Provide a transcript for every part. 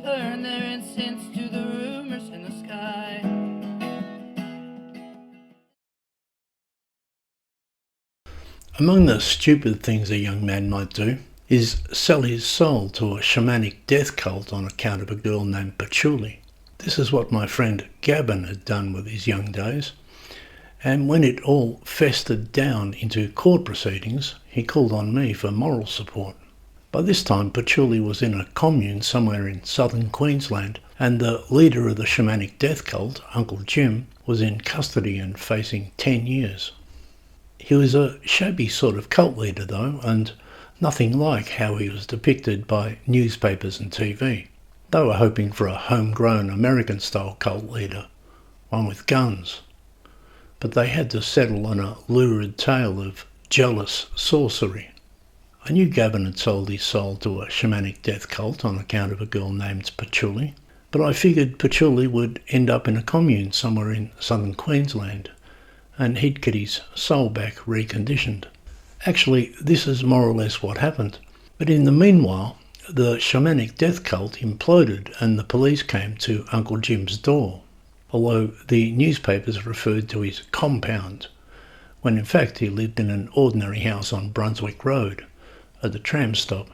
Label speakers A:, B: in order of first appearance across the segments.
A: burn their incense to the rumors in the sky.
B: Among the stupid things a young man might do is sell his soul to a shamanic death cult on account of a girl named Patchouli. This is what my friend Gavin had done with his young days, and when it all festered down into court proceedings, he called on me for moral support. By this time, Patchouli was in a commune somewhere in southern Queensland, and the leader of the shamanic death cult, Uncle Jim, was in custody and facing 10 years. He was a shabby sort of cult leader though, and nothing like how he was depicted by newspapers and TV. They were hoping for a homegrown American-style cult leader, one with guns. But they had to settle on a lurid tale of jealous sorcery. I knew Gavin had sold his soul to a shamanic death cult on account of a girl named Patchouli, but I figured Patchouli would end up in a commune somewhere in southern Queensland, and he'd get his soul back reconditioned. Actually, this is more or less what happened. But in the meanwhile, the shamanic death cult imploded and the police came to Uncle Jim's door, although the newspapers referred to his compound, when in fact he lived in an ordinary house on Brunswick Road at the tram stop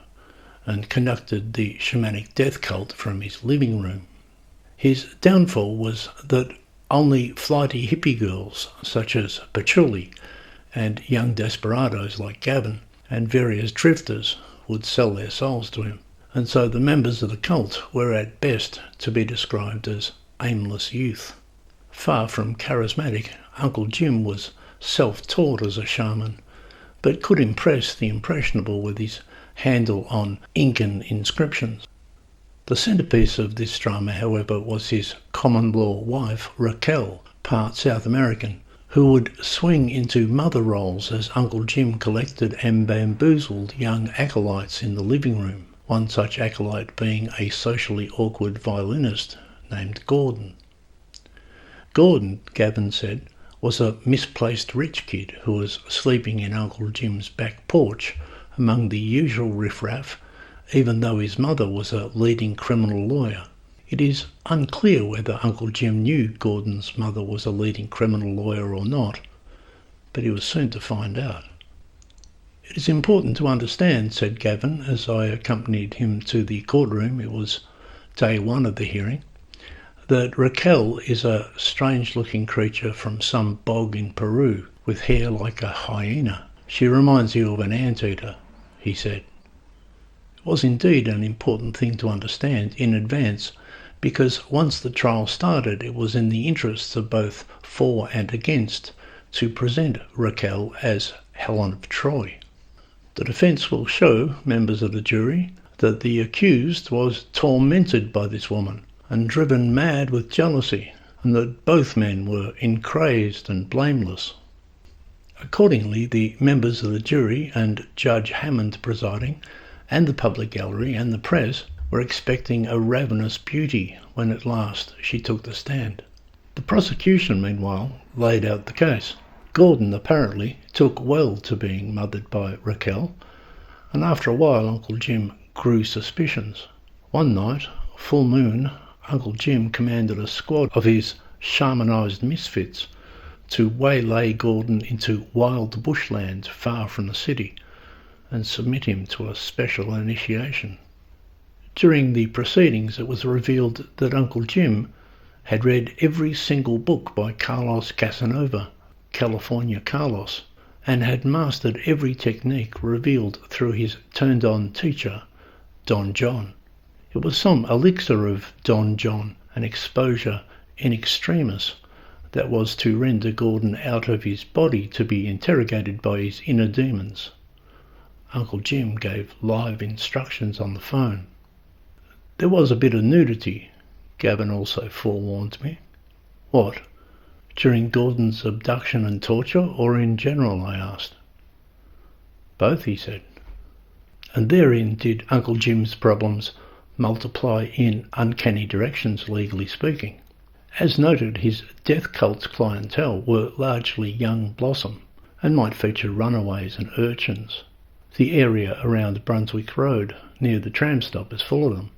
B: and conducted the shamanic death cult from his living room. His downfall was that only flighty hippie girls such as Patchouli and young desperados like Gavin and various drifters would sell their souls to him, and so the members of the cult were at best to be described as aimless youth. Far from charismatic, Uncle Jim was self-taught as a shaman, but could impress the impressionable with his handle on Incan inscriptions. The centrepiece of this drama, however, was his common-law wife, Raquel, part South American, who would swing into mother roles as Uncle Jim collected and bamboozled young acolytes in the living room, one such acolyte being a socially awkward violinist named Gordon. Gordon, Gavin said, was a misplaced rich kid who was sleeping in Uncle Jim's back porch among the usual riffraff, even though his mother was a leading criminal lawyer. It is unclear whether Uncle Jim knew Gordon's mother was a leading criminal lawyer or not, but he was soon to find out. "It is important to understand," said Gavin as I accompanied him to the courtroom, it was day one of the hearing, "that Raquel is a strange-looking creature from some bog in Peru with hair like a hyena. She reminds you of an anteater," he said. It was indeed an important thing to understand in advance, because once the trial started it was in the interests of both for and against to present Raquel as Helen of Troy. The defence will show, members of the jury, that the accused was tormented by this woman and driven mad with jealousy, and that both men were incrazed and blameless. Accordingly, the members of the jury and Judge Hammond presiding, and the public gallery and the press were expecting a ravenous beauty when at last she took the stand. The prosecution, meanwhile, laid out the case. Gordon apparently took well to being mothered by Raquel, and after a while Uncle Jim grew suspicions. One night, full moon, Uncle Jim commanded a squad of his shamanised misfits to waylay Gordon into wild bushland far from the city and submit him to a special initiation. During the proceedings it was revealed that Uncle Jim had read every single book by Carlos Casanova, California Carlos, and had mastered every technique revealed through his turned-on teacher, Don John. It was some elixir of Don John, an exposure in extremis, that was to render Gordon out of his body to be interrogated by his inner demons. Uncle Jim gave live instructions on the phone. There was a bit of nudity, Gavin also forewarned me. What, during Gordon's abduction and torture, or in general, I asked. Both, he said. And therein did Uncle Jim's problems multiply in uncanny directions, legally speaking. As noted, his death cult's clientele were largely young blossom, and might feature runaways and urchins. The area around Brunswick Road, near the tram stop, is full of them.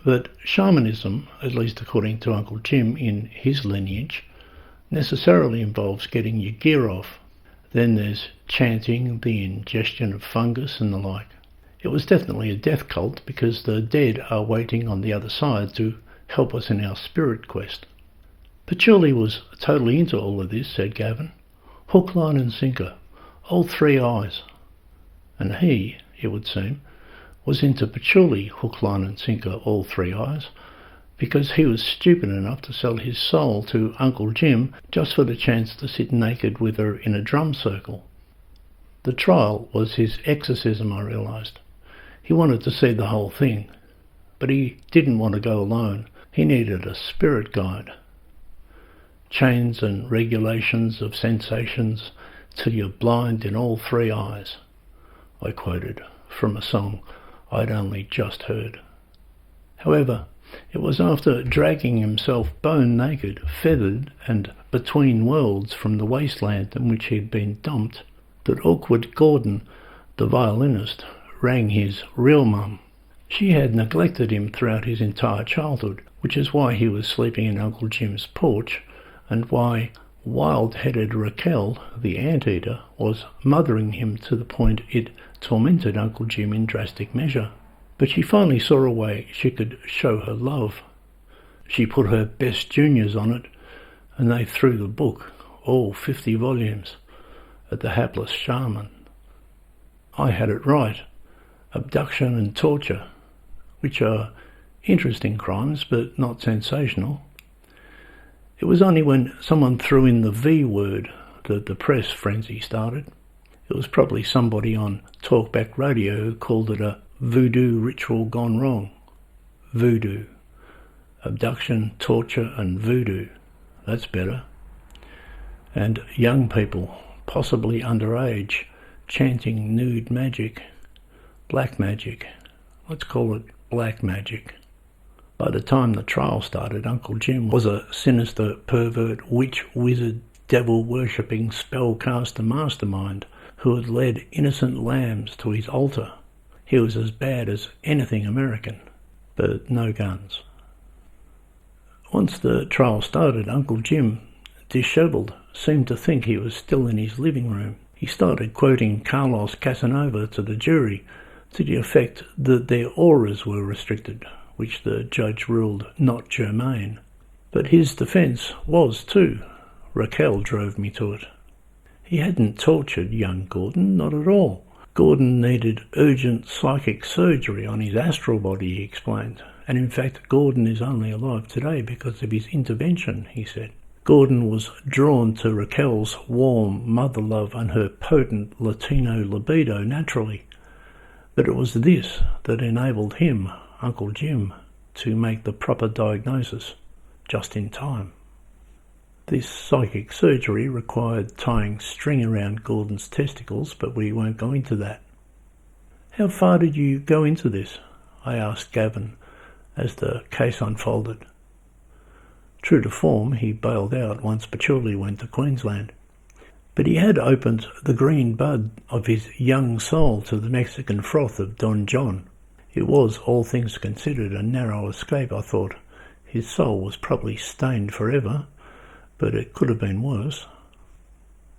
B: But shamanism, at least according to Uncle Jim in his lineage, necessarily involves getting your gear off. Then there's chanting, the ingestion of fungus and the like. It was definitely a death cult because the dead are waiting on the other side to help us in our spirit quest. Patchouli was totally into all of this, said Gavin. Hook, line and sinker, all three eyes. And he, it would seem, was into patchouli, hook, line and sinker, all three eyes, because he was stupid enough to sell his soul to Uncle Jim just for the chance to sit naked with her in a drum circle. The trial was his exorcism, I realised. He wanted to see the whole thing, but he didn't want to go alone. He needed a spirit guide. Chains and regulations of sensations till you're blind in all three eyes, I quoted from a song I'd only just heard. However, it was after dragging himself bone naked, feathered and between worlds from the wasteland in which he'd been dumped that awkward Gordon, the violinist, rang his real mum. She had neglected him throughout his entire childhood, which is why he was sleeping in Uncle Jim's porch and why wild-headed Raquel, the anteater, was mothering him to the point it tormented Uncle Jim in drastic measure. But she finally saw a way she could show her love. She put her best juniors on it, and they threw the book, all 50 volumes, at the hapless shaman. I had it right. Abduction and torture, which are interesting crimes but not sensational. It was only when someone threw in the V word that the press frenzy started. It was probably somebody on talkback radio who called it a voodoo ritual gone wrong. Voodoo. Abduction, torture and voodoo. That's better. And young people, possibly underage, chanting nude magic. Black magic. Let's call it black magic. By the time the trial started, Uncle Jim was a sinister, pervert, witch, wizard, devil-worshipping, spellcaster mastermind who had led innocent lambs to his altar. He was as bad as anything American, but no guns. Once the trial started, Uncle Jim, dishevelled, seemed to think he was still in his living room. He started quoting Carlos Casanova to the jury to the effect that their auras were restricted, which the judge ruled not germane. But his defence was too. Raquel drove me to it. He hadn't tortured young Gordon, not at all. Gordon needed urgent psychic surgery on his astral body, he explained. And in fact, Gordon is only alive today because of his intervention, he said. Gordon was drawn to Raquel's warm mother love and her potent Latino libido naturally. But it was this that enabled him, Uncle Jim, to make the proper diagnosis just in time. This psychic surgery required tying string around Gordon's testicles, but we won't go into that. How far did you go into this? I asked Gavin as the case unfolded. True to form, he bailed out once Patchouli went to Queensland. But he had opened the green bud of his young soul to the Mexican froth of Don John. It was, all things considered, a narrow escape, I thought. His soul was probably stained forever, but it could have been worse.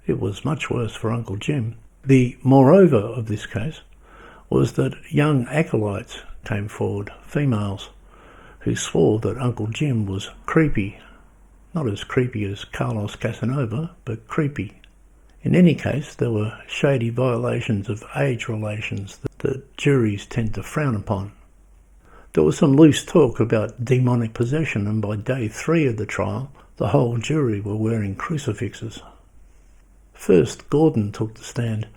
B: It was much worse for Uncle Jim. The moreover of this case was that young acolytes came forward, females, who swore that Uncle Jim was creepy. Not as creepy as Carlos Casanova, but creepy. In any case, there were shady violations of age relations that juries tend to frown upon. There was some loose talk about demonic possession, and by day 3 of the trial, the whole jury were wearing crucifixes. First, Gordon took the stand,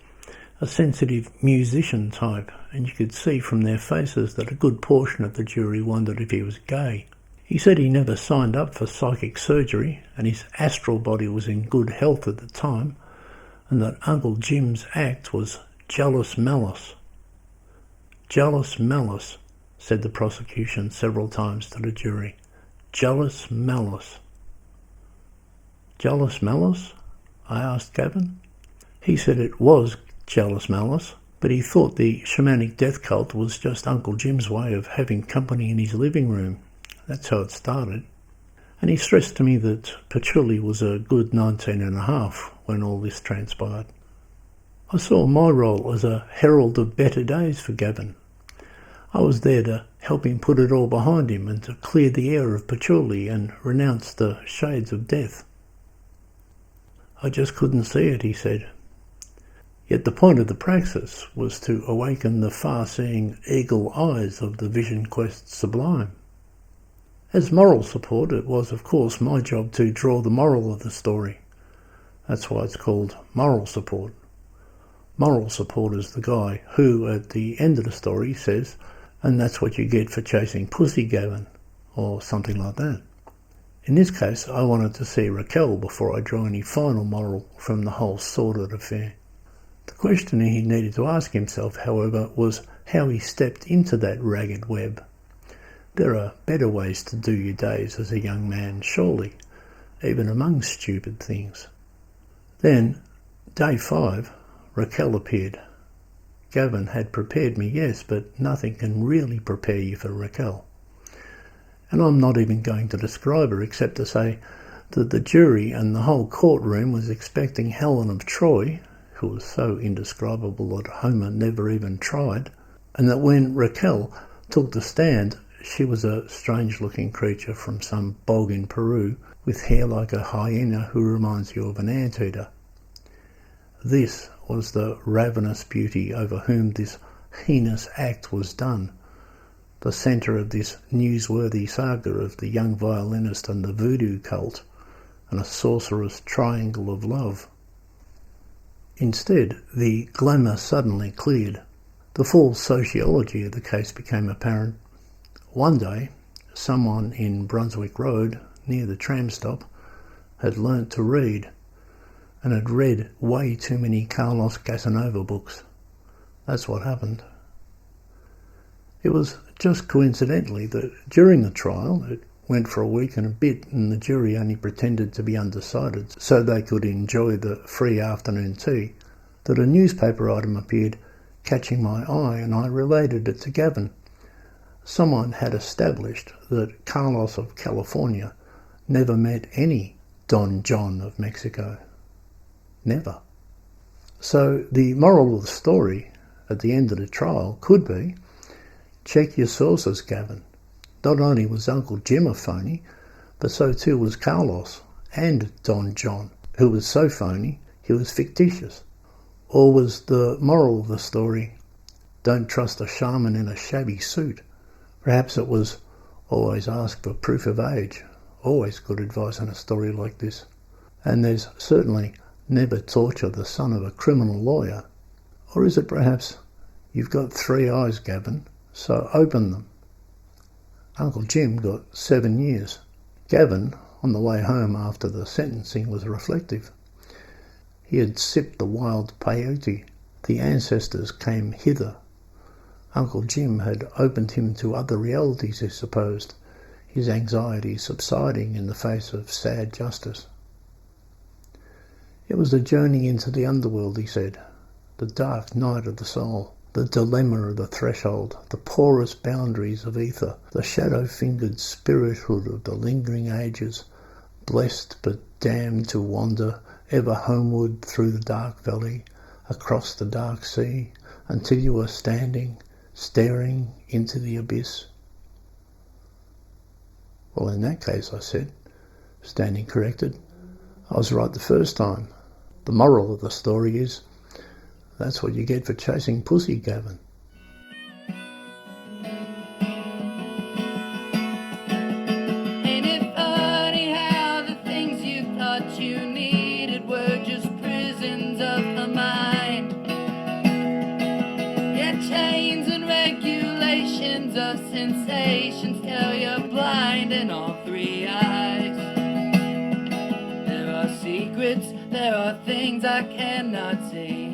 B: a sensitive musician type, and you could see from their faces that a good portion of the jury wondered if he was gay. He said he never signed up for psychic surgery, and his astral body was in good health at the time, and that Uncle Jim's act was jealous malice. Jealous malice, said the prosecution several times to the jury. Jealous malice. Jealous malice? I asked Gavin. He said it was jealous malice, but he thought the shamanic death cult was just Uncle Jim's way of having company in his living room. That's how it started. And he stressed to me that Patchouli was a good 19 and a half when all this transpired. I saw my role as a herald of better days for Gavin. I was there to help him put it all behind him and to clear the air of Patchouli and renounce the shades of death. I just couldn't see it, he said. Yet the point of the praxis was to awaken the far-seeing eagle eyes of the vision quest sublime. As moral support, it was of course my job to draw the moral of the story. That's why it's called moral support. Moral support is the guy who, at the end of the story, says, "And that's what you get for chasing pussy, Gavin," or something like that. In this case, I wanted to see Raquel before I drew any final moral from the whole sordid affair. The question he needed to ask himself, however, was how he stepped into that ragged web. There are better ways to do your days as a young man, surely, even among stupid things. Then, day 5, Raquel appeared. Gavin had prepared me, yes, but nothing can really prepare you for Raquel. And I'm not even going to describe her except to say that the jury and the whole courtroom was expecting Helen of Troy, who was so indescribable that Homer never even tried, and that when Raquel took the stand, she was a strange-looking creature from some bog in Peru, with hair like a hyena who reminds you of an anteater. This was the ravenous beauty over whom this heinous act was done, the centre of this newsworthy saga of the young violinist and the voodoo cult, and a sorcerous triangle of love. Instead, the glamour suddenly cleared. The full sociology of the case became apparent. One day, someone in Brunswick Road, near the tram stop, had learnt to read, and had read way too many Carlos Casanova books. That's what happened. It was just coincidentally that during the trial, it went for a week and a bit, and the jury only pretended to be undecided so they could enjoy the free afternoon tea, that a newspaper item appeared, catching my eye, and I related it to Gavin. Someone had established that Carlos of California never met any Don John of Mexico. Never. So the moral of the story at the end of the trial could be, check your sources, Gavin. Not only was Uncle Jim a phony, but so too was Carlos and Don John, who was so phony he was fictitious. Or was the moral of the story, don't trust a shaman in a shabby suit? Perhaps it was always ask for proof of age. Always good advice in a story like this. And there's certainly never torture the son of a criminal lawyer. Or is it perhaps, you've got 3 eyes, Gavin, so open them? Uncle Jim got 7 years. Gavin, on the way home after the sentencing, was reflective. He had sipped the wild peyote. The ancestors came hither. Uncle Jim had opened him to other realities, he supposed, his anxiety subsiding in the face of sad justice. It was a journey into the underworld, he said, the dark night of the soul, the dilemma of the threshold, the porous boundaries of ether, the shadow-fingered spirithood of the lingering ages, blessed but damned to wander ever homeward through the dark valley, across the dark sea, until you are standing, staring into the abyss. Well, in that case, I said, standing corrected, I was right the first time. The moral of the story is, that's what you get for chasing pussy, Gavin.
A: Ain't it funny how the things you thought you needed were just prisons of the mind? Yeah, chains and regulations of sensations tell you're blind in all 3 eyes. There are secrets, there are things I cannot see.